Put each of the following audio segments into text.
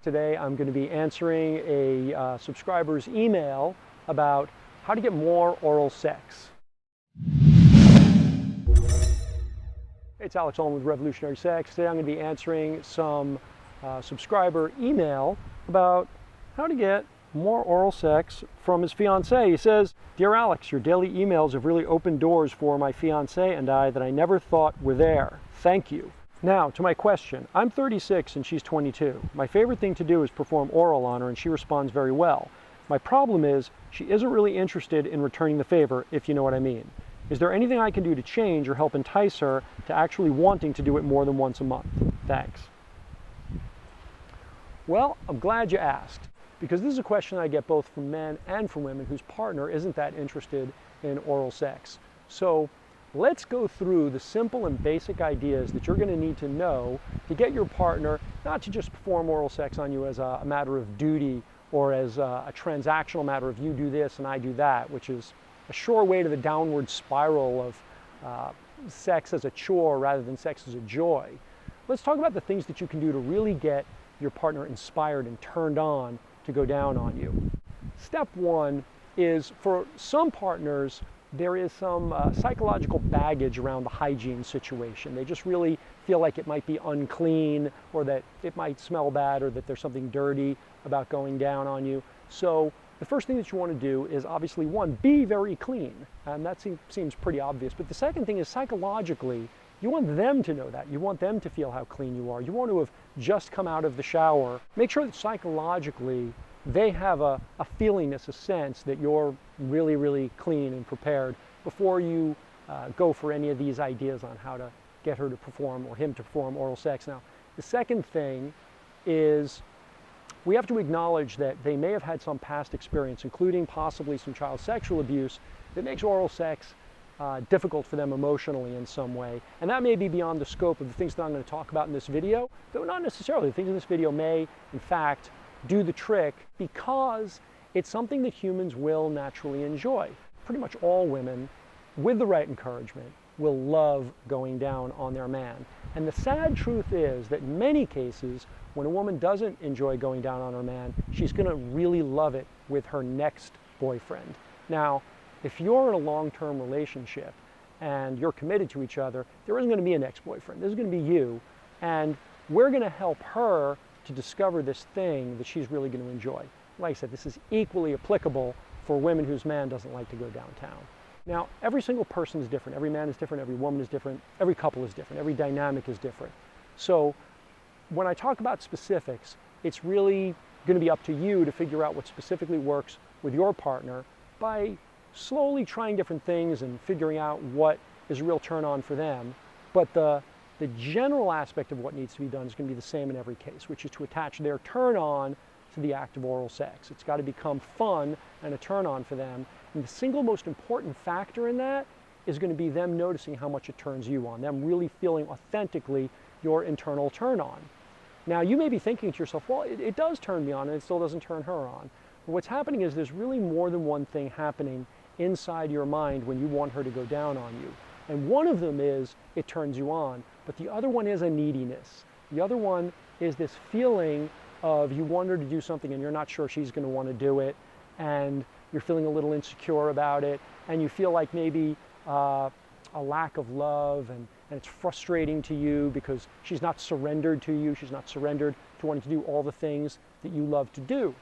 Today I'm going to be answering a subscriber's email about how to get more oral sex. It's Alex Allman with Revolutionary Sex. Today I'm going to be answering some subscriber email about how to get more oral sex from his fiancée. He says, "Dear Alex, your daily emails have really opened doors for my fiancée and I that I never thought were there. Thank you." Now, to my question. I'm 36 and she's 22. My favorite thing to do is perform oral on her and she responds very well. My problem is she isn't really interested in returning the favor, if you know what I mean. Is there anything I can do to change or help entice her to actually wanting to do it more than once a month? Thanks. Well, I'm glad you asked, because this is a question I get both from men and from women whose partner isn't that interested in oral sex. So let's go through the simple and basic ideas that you're going to need to know to get your partner not to just perform oral sex on you as a matter of duty or as a transactional matter of you do this and I do that, which is a sure way to the downward spiral of sex as a chore rather than sex as a joy. Let's talk about the things that you can do to really get your partner inspired and turned on to go down on you. Step one is, for some partners, there is some psychological baggage around the hygiene situation. They just really feel like it might be unclean, or that it might smell bad, or that there's something dirty about going down on you. So the first thing that you want to do is, obviously, one, be very clean. And that seems pretty obvious. But the second thing is, psychologically, you want them to know that. You want them to feel how clean you are. You want to have just come out of the shower. Make sure that psychologically they have a feelingness, a sense that you're really, really clean and prepared before you go for any of these ideas on how to get her to perform or him to perform oral sex. Now, the second thing is we have to acknowledge that they may have had some past experience, including possibly some child sexual abuse, that makes oral sex difficult for them emotionally in some way. And that may be beyond the scope of the things that I'm going to talk about in this video, though not necessarily. The things in this video may, in fact, do the trick, because it's something that humans will naturally enjoy. Pretty much all women, with the right encouragement, will love going down on their man. And the sad truth is that in many cases, when a woman doesn't enjoy going down on her man, she's going to really love it with her next boyfriend. Now, if you're in a long-term relationship and you're committed to each other, there isn't going to be a next boyfriend. This is going to be you. And we're going to help her to discover this thing that she's really going to enjoy. Like I said, this is equally applicable for women whose man doesn't like to go downtown. Now, every single person is different. Every man is different. Every woman is different. Every couple is different. Every dynamic is different. So when I talk about specifics, it's really going to be up to you to figure out what specifically works with your partner by slowly trying different things and figuring out what is a real turn on for them. But the general aspect of what needs to be done is going to be the same in every case, which is to attach their turn on to the act of oral sex. It's got to become fun and a turn on for them. And the single most important factor in that is going to be them noticing how much it turns you on, them really feeling authentically your internal turn on. Now, you may be thinking to yourself, well, it does turn me on and it still doesn't turn her on. But what's happening is there's really more than one thing happening inside your mind when you want her to go down on you. And one of them is it turns you on, but the other one is a neediness. The other one is this feeling of you want her to do something and you're not sure she's going to want to do it, and you're feeling a little insecure about it, and you feel like maybe a lack of love, and it's frustrating to you because she's not surrendered to you, she's not surrendered to wanting to do all the things that you love to do.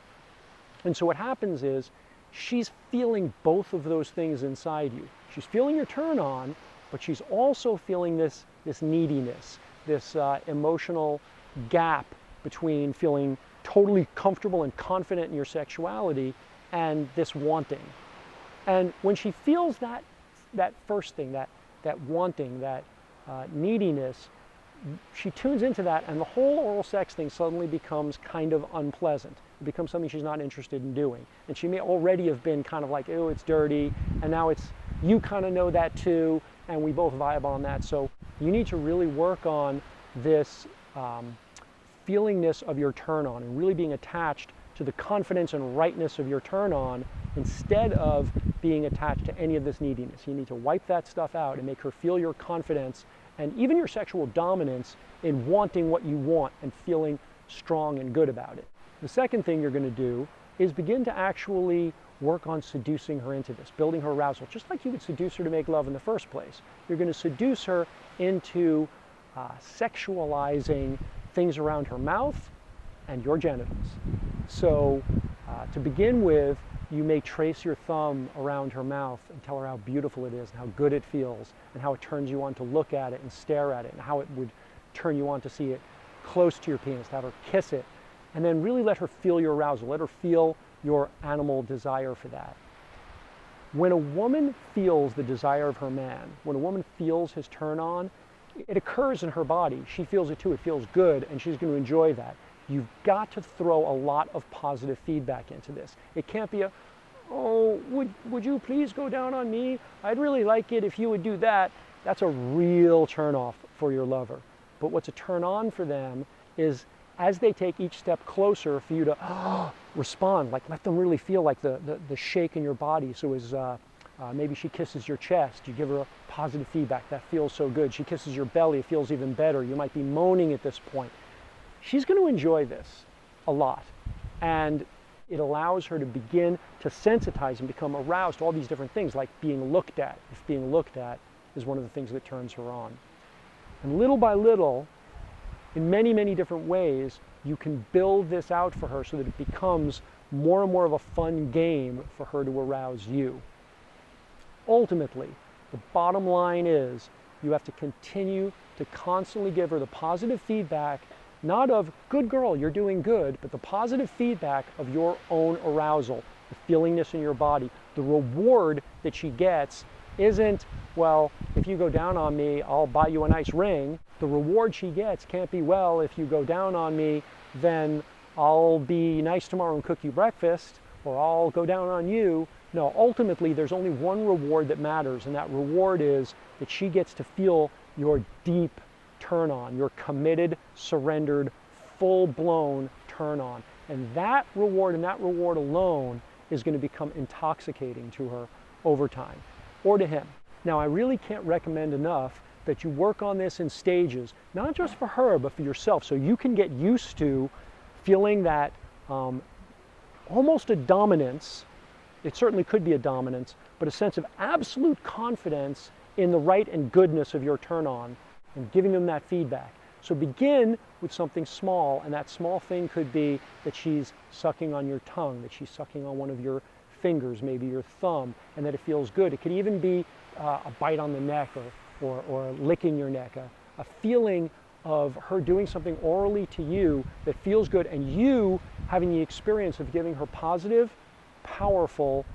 And so what happens is she's feeling both of those things inside you. She's feeling your turn on, but she's also feeling this neediness, this emotional gap between feeling totally comfortable and confident in your sexuality and this wanting. And when she feels that first thing, that wanting, that neediness, she tunes into that, and the whole oral sex thing suddenly becomes kind of unpleasant. It becomes something she's not interested in doing. And she may already have been kind of like, oh, it's dirty, and now it's, you kind of know that too, and we both vibe on that. So you need to really work on this feelingness of your turn on and really being attached to the confidence and rightness of your turn on instead of being attached to any of this neediness. You need to wipe that stuff out and make her feel your confidence and even your sexual dominance in wanting what you want and feeling strong and good about it. The second thing you're going to do is begin to actually work on seducing her into this, building her arousal, just like you would seduce her to make love in the first place. You're going to seduce her into sexualizing things around her mouth and your genitals. So to begin with, you may trace your thumb around her mouth and tell her how beautiful it is and how good it feels and how it turns you on to look at it and stare at it and how it would turn you on to see it close to your penis, to have her kiss it, and then really let her feel your arousal, let her feel your animal desire for that. When a woman feels the desire of her man, when a woman feels his turn on, it occurs in her body. She feels it too. It feels good, and she's going to enjoy that. You've got to throw a lot of positive feedback into this. It can't be a, oh, would you please go down on me? I'd really like it if you would do that. That's a real turn off for your lover. But what's a turn on for them is as they take each step closer for you to respond, like let them really feel like the shake in your body. So as maybe she kisses your chest, you give her a positive feedback, that feels so good. She kisses your belly, it feels even better. You might be moaning at this point. She's going to enjoy this a lot. And it allows her to begin to sensitize and become aroused to all these different things, like being looked at. If being looked at is one of the things that turns her on. And little by little, in many, many different ways, you can build this out for her so that it becomes more and more of a fun game for her to arouse you. Ultimately, the bottom line is you have to continue to constantly give her the positive feedback, not of, good girl, you're doing good, but the positive feedback of your own arousal, the feelingness in your body. The reward that she gets isn't, well, if you go down on me, I'll buy you a nice ring. The reward she gets can't be, well, if you go down on me, then I'll be nice tomorrow and cook you breakfast, or I'll go down on you. No, ultimately, there's only one reward that matters, and that reward is that she gets to feel your deep turn on, your committed, surrendered, full-blown turn on. And that reward alone is going to become intoxicating to her over time, or to him. Now, I really can't recommend enough that you work on this in stages, not just for her, but for yourself, so you can get used to feeling that almost a dominance. It certainly could be a dominance, but a sense of absolute confidence in the right and goodness of your turn on and giving them that feedback. So begin with something small, and that small thing could be that she's sucking on your tongue, that she's sucking on one of your fingers, maybe your thumb, and that it feels good. It could even be a bite on the neck or licking your neck, a feeling of her doing something orally to you that feels good, and you having the experience of giving her positive, powerful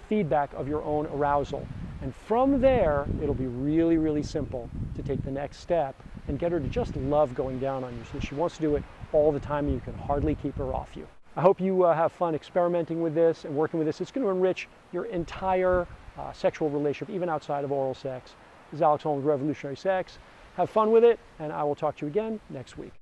feedback of your own arousal. And from there, it'll be really, really simple to take the next step and get her to just love going down on you, so that she wants to do it all the time and you can hardly keep her off you. I hope you have fun experimenting with this and working with this. It's going to enrich your entire sexual relationship, even outside of oral sex. This is Alex Holmes with Revolutionary Sex. Have fun with it, and I will talk to you again next week.